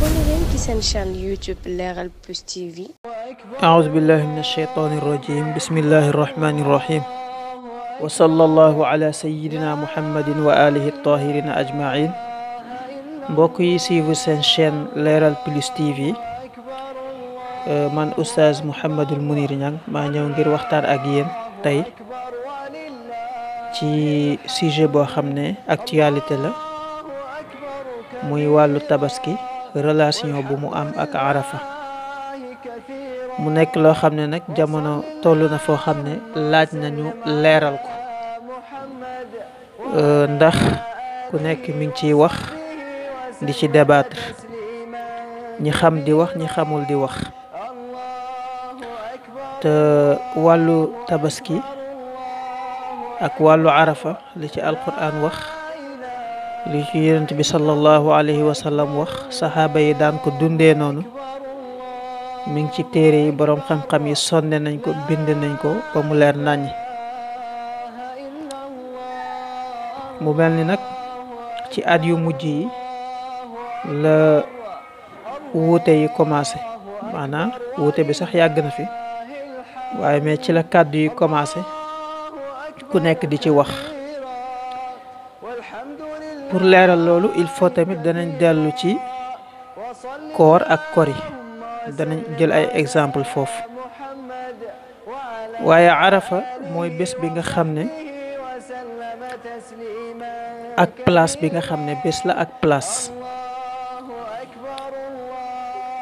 abonné leen ci seen chaîne YouTube Leral Plus TV. أعوذ بالله من الشيطان الرجيم بسم الله الرحمن الرحيم وصلى الله على سيدنا محمد وآله الطاهرين أجمعين mbokk yi suivre seen chaîne Leral Plus TV man oustaz Mouhamadul Mounir Niang maa ñëw ngir waxtaan ak yéen tey ci sujet boo xam ne actualité la muy wàllu tabaski relation bu mu am ak Arafa mu nekk loo xam ne nag jamono toll na foo xam ne laaj nañu leeral ko ndax ku nekk mi ngi ciy wax di ci débattre ñi xam di wax ñi xamul di wax te wàllu tabaski ak wàllu Arafa li ci alquran wax li ci yonent bi sallallahu alayhi wa sallam wax saxaaba yi daan ko dundee noonu mi ngi ci téere yi boroom xam-xam yi sonne nañ ko bind nañ ko ba mu leer naññ mu mel ni nag ci at yu mujj yi la wuute yi commencé maanaam wuute bi sax yàgg na fi waaye mais ci la kàddu yi commencé ku nekk di ci wax pour leeral loolu il faut tamit danañ dellu ci koor ak kori danañ jël ay exemple foofu waaye Arafa mooy bés bi nga xam ne ak place bi nga xam ne bés la ak place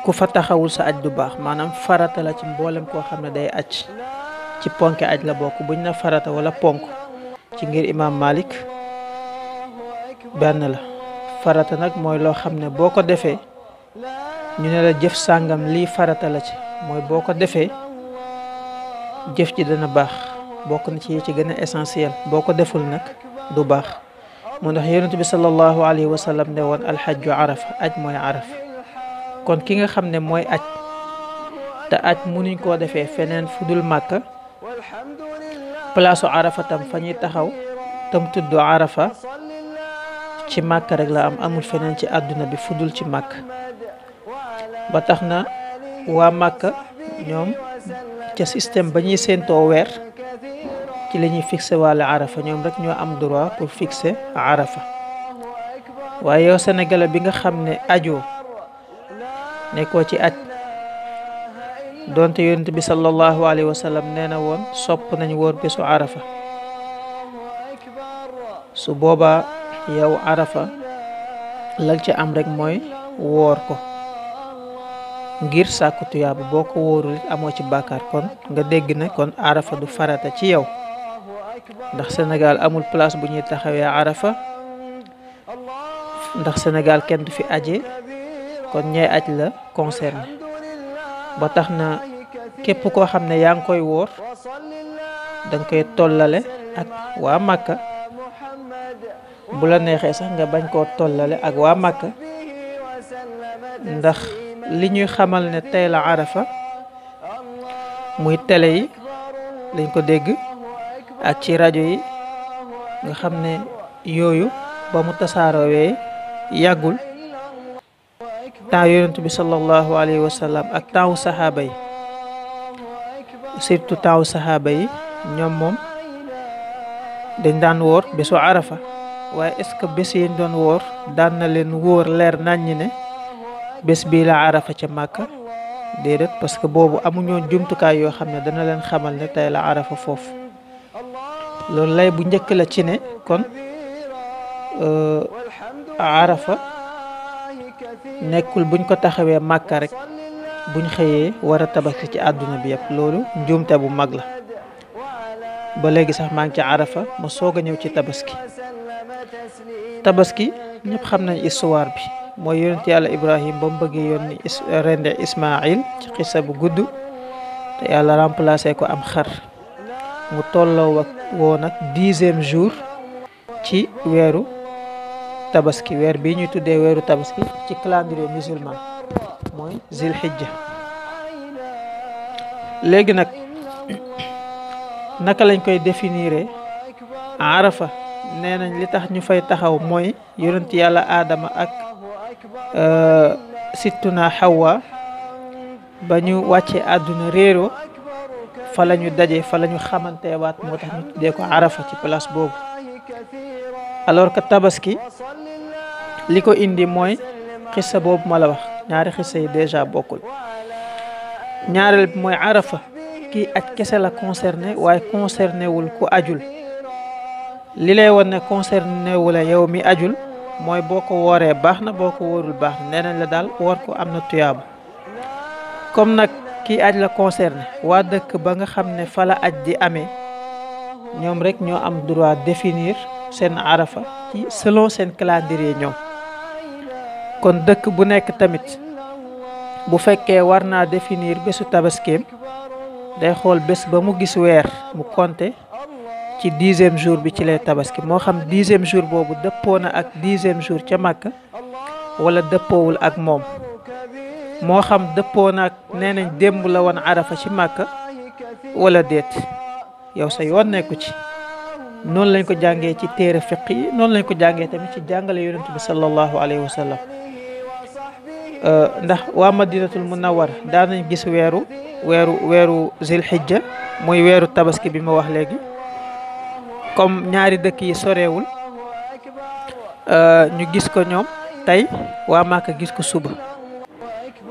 ku fa taxawul sa aj du baax maanaam farata la ci mboolem koo xam ne day aj ci ponk aj la bokk buñ na farata wala ponk ci ngir imam Malik benn la farata nag mooy loo xam ne boo ko defee ñu ne la jëf sàngam lii farata la ci mooy boo ko defee jëf ji dana baax bokk na ci ci gën a essentiel boo ko deful nag du baax moo ndax yonent bi sallallahu alayhi wa sallam ne woon alxajju arafa aj mooy arafa kon ki nga xam ne mooy aj te aj munuñ koo defee feneen fu dul màkka palaasu arafa tam fa ñuy taxaw tam tudd arafa ci màkk rek la am amul feneen ci àdduna bi fu dul ci màkk ba tax na waa màkk ñoom ca système ba ñuy séentoo weer ci la ñuy fixé wàllu arafa ñoom rek ñoo am droit pour fixer arafa waaye yow sénégalais bi nga xam ne ajoo nekkoo ci aj donte yonent bi sallallahu alayhi wa sallam nee na woon sopp nañ woon bésu arafa su boobaa yow arafa lal ci am rek mooy woor ko ngir sàkku tuyaaba boo ko wóorul it amoo ci bàkkaar kon nga dégg ne kon arafa du farata ci yow ndax Sénégal amul place bu ñuy taxawee arafa ndax Sénégal kenn du fi aje kon ñay aj la concerné ba tax na képp koo xam ne yaa ngi koy wóor danga koy tollale ak waa Màkka bu la neexee sax nga bañ koo tollale ak waa Màkka ndax li ñuy xamal ne tey la arafa muy télé yi lañ ko dégg ak ci rajo yi nga xam ne yooyu ba mu tasaaroowee yàggul temps yonent bi sallallahu alayhi wa sallam ak temps saxaaba yi surtout temps saxaaba yi ñoom moom dañ daan wóor bésu arafa waaye est-ce que bés yi ñu doon wóor daan na leen wóor leer naññ ne bés bii la arafa ca Màkka déedéet parce que boobu amuñoon jumtukaay yoo xam ne dana leen xamal ne tey la arafa foofu loolu lay bu njëkk la ci ne kon arafa nekkul buñ ko taxawee Màkka rek buñ xëyee war a tabaski ci àdduna bi yëpp loolu njuumte bu mag la ba léegi sax maa ngi ci arafa ma soog a ñëw ci tabaski ñëpp xam nañ histoire bi mooy yonent yàlla Ibrahim ba mu bëggee yónni rende Ismaïl ci xissa bu gudd te yàlla remplacé ko am xar mu tolloo woon ak 10e jour ci weeru tabaski weer bii ñuy tuddee weeru tabaski ci calendrier musulman mooy zilhijja léegi nag naka lañ koy définir arafa nee nañ li tax ñu fay taxaw mooy yonent yàlla aadama ak sittuna Hawa ba ñu wàccee àdduna réeroo fa la ñu daje fa la ñu xamante waat moo tax ñu tuddee ko Arafa ci place boobu. alors que tabaski li ko indi mooy xissa boobu ma la wax, ñaari xissa yi déjà bokkul. ñaareel bi mooy Arafa kii aj kese la concerné waaye concerné wul ku ajul. li lay won ne concerné wu la yow mi ajul mooy boo ko wooree baax na, boo ko wóorul baax na, nee nañ la daal woor ko am na tuyaaba. comme nag kii aj la concerné, waa dëkk ba nga xam ne fa la aj di amee ñoom rek ñoo am droit définir seen Arafa ci selon seen calendrier ñoom. kon dëkk bu nekk tamit bu fekkee war naa définir bésu tabaskeem day xool bés ba mu gis weer mu compter ci 10e jour bi ci lay tabaski, moo xam 10e jour boobu dëppoo na ak 10e jour ca Makka wala dëppoowul ak moom. moo xam dëppoo na ak nee nañ démb la woon Arafa ci Makka wala déet, yow sa yoon nekku ci. noonu lañ ko jàngee ci téere fiq yi, noonu lañ ko jàngee tamit ci jàngale yonent bi sallallahu alayhi wa sallam. ndax waa Madinatul Munawwara daan nañ gis weeru Zilhijja mooy weeru tabaski bi ma wax léegi. comme ñaari dëkk yi soreewul ñu gis ko ñoom tey, waa Màkka gis ko suba.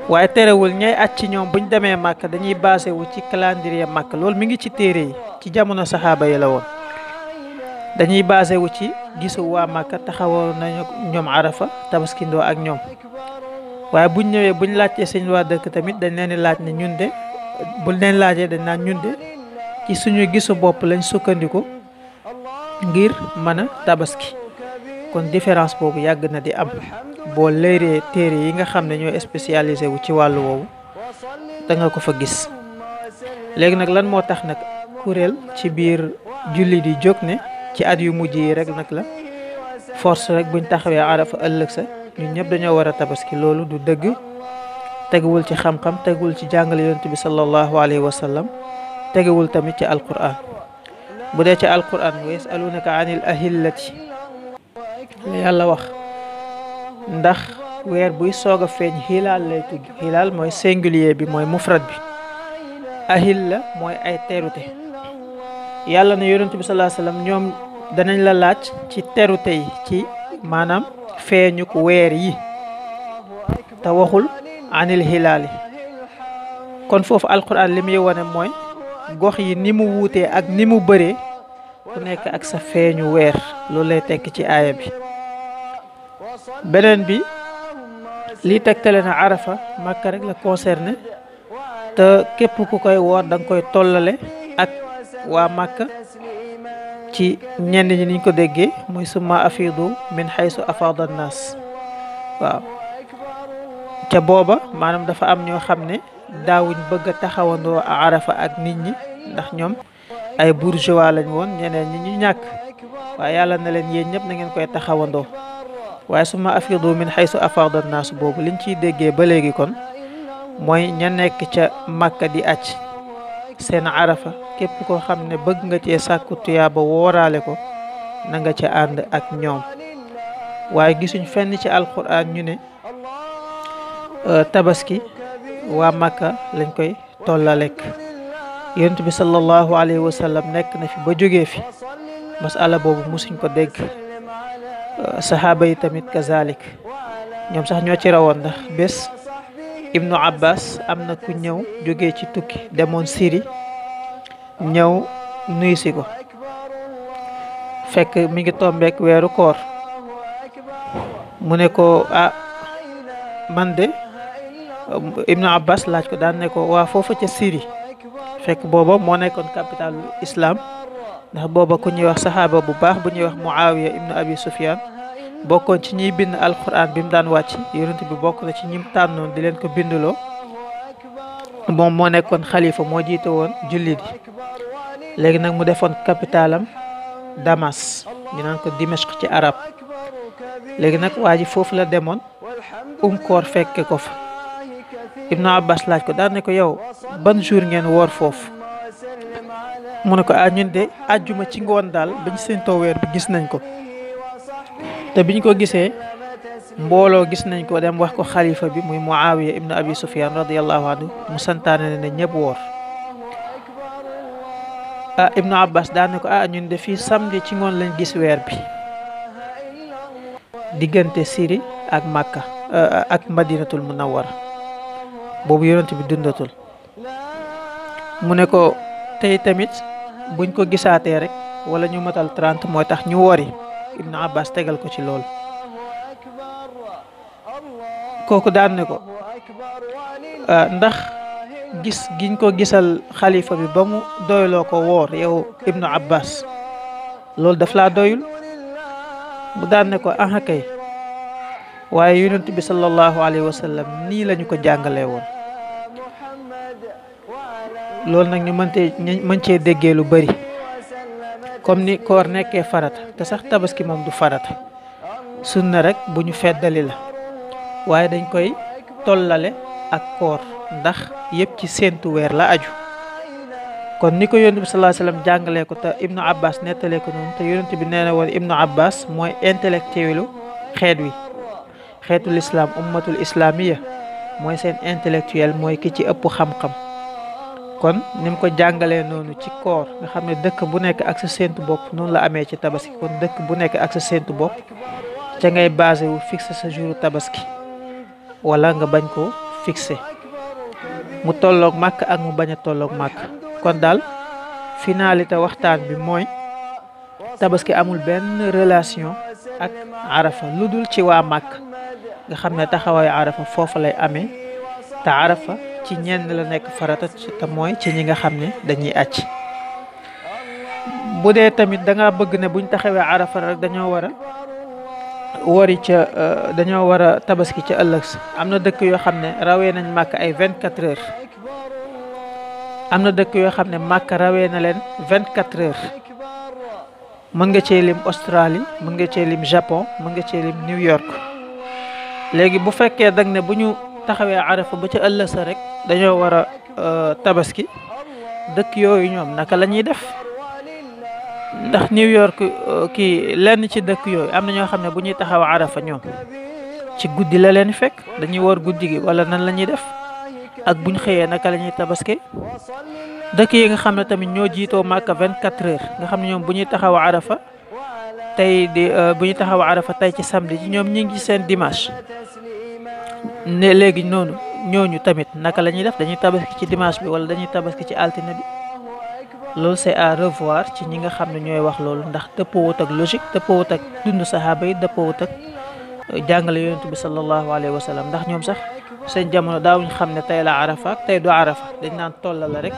waaye terewul ñay aj ci ñoom buñ demee Màkka dañuy basé wu ci calendrier Màkka. loolu mi ngi ci téere yi ci jamono saxaaba yi la woon. dañuy basé wu ci gisu waa Màkka taxawoon nañu ñoom Arafa tabaskindoo ak ñoom. waaye buñ ñëwee buñ laajtee seen waa dëkk tamit dañ leen di laaj ne ñun de buñ leen laajee dañ naan ñun de ci suñu gisu bopp lañ sukkandiku ngir mën a tabaski. kon différence boobu yàgg na di am. boo leeree téere yi nga xam ne ñoo spécialisé wu ci wàllu woowu da nga ko fa gis. léegi nag lan moo tax nag kuréel ci biir julli di jóg ne ci at yu mujj yi rek nag la force rek buñ taxawee Arafa ëllëg sa ñun ñëpp dañoo war a tabaski. loolu du dëgg, teguwul ci xam-xam, teguwul ci jàngale yonent bi sallallahu alayhi wa sallam, teguwul tamit ci alquran. bu dee ci alquran wa yasalunaka anil ahillati la yàlla wax, ndax weer buy soog a feeñ hilaal lay tudd. hilaal mooy singulier bi, mooy mufrad bi. ahilla mooy ay terute. yàlla ne yonent bi sallallahu alayhi wa sallam ñoom danañ la laaj ci terute yi, ci maanaam feeñu ko weer yi, te waxul anil hilaal yi. kon foofu alquran li muy wane mooy gox yi ni mu wuutee ak ni mu bëree ku nekk ak sa feeñu weer. loolu lay tekk ci aaya bi. beneen bi lii tegtale na Arafa Makka rek la concerné, te képp ku koy woor da nga koy tollale ak waa Makka ci ñenn ñi niñ ko déggee muy summa afidu min haysu afada an-nas. waaw ca booba maanaam dafa am ñoo xam ne daawuñ bëgg a taxawandoo Arafa ak nit ñi ndax ñoom ay bourgeois lañ woon, ñeneen ñi ñu ñàkk. waaye yàlla na leen yéen ñëpp na ngeen koy taxawandoo. waaye summa afidu min haysu afada an-nas boobu liñ ciy déggee ba léegi kon mooy ña nekk ca Makka di aj seen Arafa képp koo xam ne bëgg nga cee sàkku tuyaaba wooraale ko na nga ca ànd ak ñoom. waaye gisuñ fenn ci alquran ñu ne tabaski waa Makka lañ koy tollalek. yonent bi sallallahu alayhi wa sallam nekk na fi ba jógee fi, masala boobu musuñ ko dégg. saxaaba yi tamit kazalik, ñoom sax ñoo ci rawoon. ndax bés Ibnu Abbas am na ku ñëw jógee ci tukki demoon Syrie ñëw nuyu si ko, fekk mi ngi tombeek weeru koor. mu ne ko man de Ibnu Abbas laaj ko, daan ne ko waa foofa ca Syrie, fekk booba moo nekkoon capital islam. ndax booba ku ñuy wax saxaaba bu baax bu ñuy wax Muawiya ibnu Abi Sufyan bokkoon ci ñiy bind alquran bi mu daan wàcc. yonent bi bokk na ci ñim tànnoon di leen ko binduloo. moom moo nekkoon xalifa, moo jiite woon jullit yi. léegi nag mu defoon capitalam Damas, ñu naan ko Dimashq ci arab. léegi nag waa ji foofu la demoon koor fekke ko fa. Ibnu Abbas laaj ko, daan ne ko yow ban jour ngeen woor foofu? mu ne ko ñun de àjjuma ci ngoon daal bañ séentoo weer bi gis nañ ko. te biñ ko gisee mbooloo gis nañ ko dem wax ko xalifa bi muy Muawiya ibnu Abi Sufyan radiyallahu anhu mu santaane ne ñëpp woor. Ibnu Abbas daan ne ko ñun de fii samedi ci ngoon lañ gis weer bi diggante Syrie ak Makka ak Madinatul Munawwara boobu yonent bi dundatul. mu ne ko tey tamit buñ ko gisaatee rek wala ñu matal 30 mooy tax ñu wori. Ibnu Abbas tegal ko ci loolu. kooku daan ne ko ndax gis giñ ko gisal xalifa bi ba mu doyloo ko woor yow Ibnu Abbas loolu daf laa doyul. mu daan ne ko kay waaye yonent bi sallallahu alayhi wa sallam nii lañu ko jàngalee woon. loolu nag ñu mën cee déggee lu bari comme ni koor nekkee farata te sax tabaski moom du farata sunna rek bu ñu feddali la waaye dañ koy tollale ak koor ndax yëpp ci séentu weer la aju. kon ni ko yonent bi sallallahu alayhi wa sallam jàngalee ko te Ibnu Abbas nettalee ko noonu te yonent bi nee na woon Ibnu Abbas mooy intellectuelu xeet wi, xeetul islam ummatul islamiya mooy seen intellectuel, mooy ki ci ëpp xam-xam. kon ni mu ko jàngalee noonu ci koor nga xam ne dëkk bu nekk ak sa séentu bopp noonu la amee ci tabaski. kon dëkk bu nekk ak sa séentu bopp ca ngay basé wu fixé sa jour tabaski wala nga bañ ko fixé mu tolloog màkk ak mu bañ a tolloog màkk. kon daal finalité waxtaan bi mooy tabaski amul benn relation ak arafa lu dul ci waa màkk nga xam ne taxawaayu arafa foofu lay amee te arafa ci ñenn la nekk farata te mooy ci ñi nga xam ne dañuy àcc. bu dee tamit da nga bëgg ne buñ taxawee arafa rek dañoo war a wari ca dañoo war a tabaski ca ëllëg sa. am na dëkk yoo xam ne rawee nañ màkk ay 24 heures. am na dëkk yoo xam ne màkk rawee na leen 24 heures. mën nga cee lim Australie, mën nga cee lim Japon, mën nga cee lim New York. léegi bu fekkee dag ne bu ñu taxawee arafa ba ca ëllëg sa rek dañoo war a tabaski, dëkk yooyu ñoom naka la ñuy def? ndax New York kii lenn ci dëkk yooyu am na ñoo xam ne bu ñuy taxaw arafa ñoom ci guddi la leen fekk, dañuy war guddi gi wala nan la ñuy def ak buñ xëyee naka la ñuy tabaski. dëkk yi nga xam ne tamit ñoo jiitoo Màkka 24 heures nga xam ne ñoom bu ñuy taxaw arafa tey bu ñuy taxaw arafa tey ci samedi ji ñoom ñi ngi ci seen dimanche. ne léegi noonu ñooñu tamit naka la ñuy def? dañuy tabaski ci dimanche bi wala dañuy tabaski ci altine bi? loolu c'est à revoir ci ñi nga xam ne ñooy wax loolu, ndax dëppoowut ak logique, dëppoowut ak dund saxaaba yi, dëppoowut ak jàngale yonent bi sallallahu alayhi wa sallam. ndax ñoom sax seen jamono daawuñ xam ne tey la arafa ak tey du arafa, dañ naan tolla la rek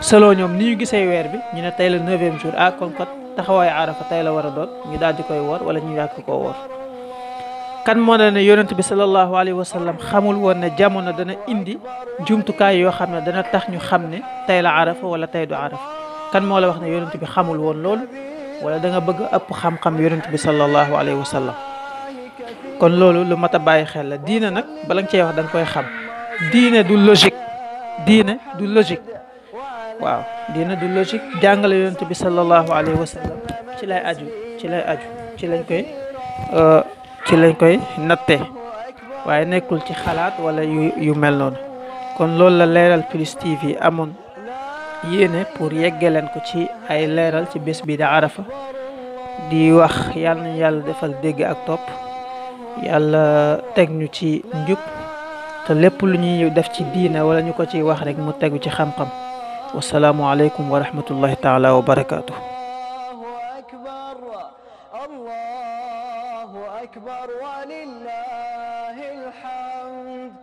selon ñoom ni ñu gisee weer bi ñu ne tey la 9e jour kon kat taxawaayu arafa tey la war a doon, ñu daal di koy woor wala ñu yàgg koo woor. kan moo ne yonent bi sallallahu alayhi wa sallam xamul woon ne jamono dana indi jumtukaay yoo xam ne dana tax ñu xam ne tey la arafa wala tey du arafa? kan moo la wax ne yonent bi xamul woon loolu? wala da nga bëgg ëpp xam-xam yonent bi sallallahu alayhi wa sallam? kon loolu lu mat a bàyyi xel la. diine nag bala nga cee wax da nga koy xam. diine du logique, diine du logique. waaw diine du logique. jàngale yonent bi sallallahu alayhi wa sallam ci lay aju ci lañ koy nattee waaye nekkul ci xalaat wala yu mel noonu. kon loolu la Leral Plus TV amoon yéene pour yegge leen ko ci ay leeral ci bés bi da arafa. di wax yàlla nañu yàlla defal dégg ak topp, yàlla teg ñu ci njub, te lépp lu ñuy def ci diine wala ñu ko ci wax rek mu tegu ci xam-xam. wasalaamu aleykum wa rahmatullahi taala wa barakaatu. Allahu akbar wa lillahi alhamd.